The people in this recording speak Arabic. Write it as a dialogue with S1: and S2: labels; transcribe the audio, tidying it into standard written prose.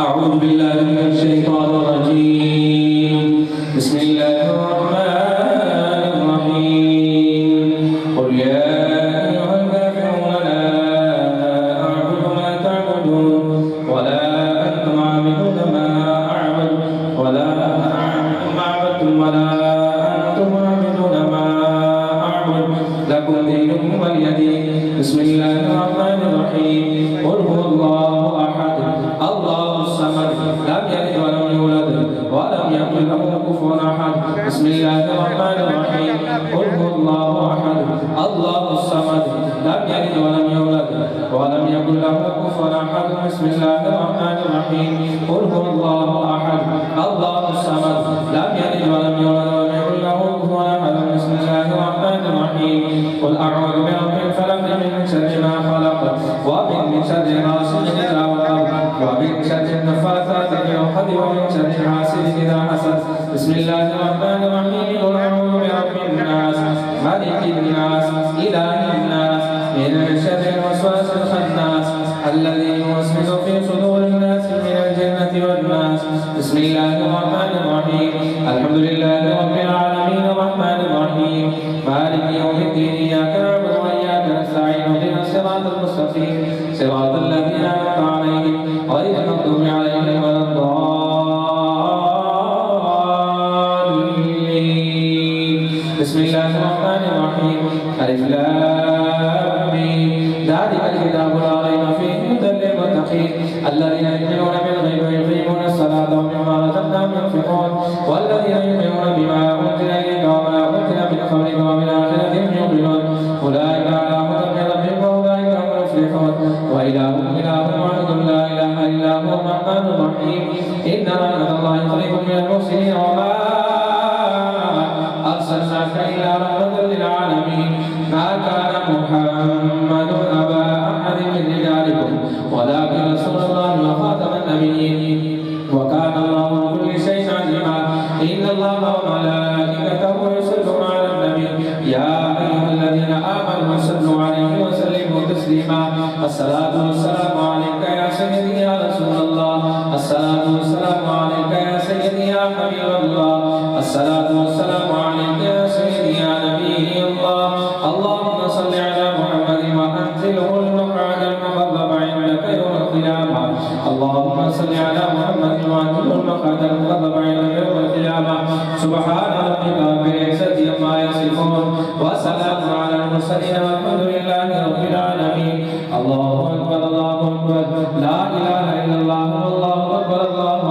S1: أعوذ بالله من الشيطان الرجيم بسم الله الرحمن الرحيم قل يا أيها الكافرون لا أعبد ما تعبدون ولا أنتم عابدون ما أعبد ولا أنا عابد ما عبدتم ولا أنتم عابدون ما أعبد لكم دينكم ولي دين بسم الله الرحمن الرحيم قل هو الله أحد الله الصمد لم يلد ولم يولد ولم يكن له كفوا احد بسم الله الرحمن الرحيم قل هو الله احد الله الصمد لم يلد ولم يولد ولم يكن له كفوا احد بسم الله الرحمن الرحيم قل هو الله احد الله الصمد لم يلد ولم يولد ولم يكن له كفوا احد بسم الله الرحمن الرحيم قل اعوذ برب الفلق من شر ما خلق ومن شر غاسق اذا وقب ومن شر النفاثات في العقد ومن شر حاسد إذا حسد بسم الله الرحمن الرحيم قل أعوذ برب الناس ملك الناس إله الناس من شر الوسواس الخناس الذي يوسوس في صدور الناس من الجنة والناس بسم الله الرحمن الرحيم الحمد لله رب العالمين الرحمن الرحيم مالك يوم الدين إياك نعبد وإياك نستعين اهدنا الصراط المستقيم صراط الذين أنعمت عليهم غير المغضوب عليهم ولا الضالين بسم الله الرحمن الرحيم ألف لام ميم ذلك الكتاب لا ريب فيه هدى للمتقين الذين يؤمنون بالغيب ويقيمون الصلاة ومما رزقناهم ينفقون والذين يؤمنون بما أنزل إليك وما أنزل من قبلك وبالآخرة هم يوقنون أولئك على هدى من ربهم وأولئك هم المفلحون وإلهكم إله واحد لا إله إلا هو الرحمن الرحيم إن رحمة الله قريب من المحسنين وما أرسلناك إلا رحمة للعالمين ما كان محمد أبا أحد من رجالكم ولكن رسول الله وخاتم النبيين وكان الله بكل شيء عليما إن الله وملائكته يصلون على النبي يا أيها الذين آمنوا صلوا عليه وسلموا تسليما الصلاة والسلام عليك يا سيدي يا رسول الله الصلاة والسلام عليك يا سيدي يا حبيب الله الصلاة والسلام عليك يا سيدي يا نبي الله اللهم صل على محمد وأنزله المقعد المقرب عندك يوم القيامة اللهم صل على محمد وأنزله المقعد المقرب عندك يوم القيامة سبحان ربك رب العزة عما يصفون وسلام على المرسلين والحمد لله رب العالمين الله أكبر الله أكبر لا إله إلا الله والله أكبر الله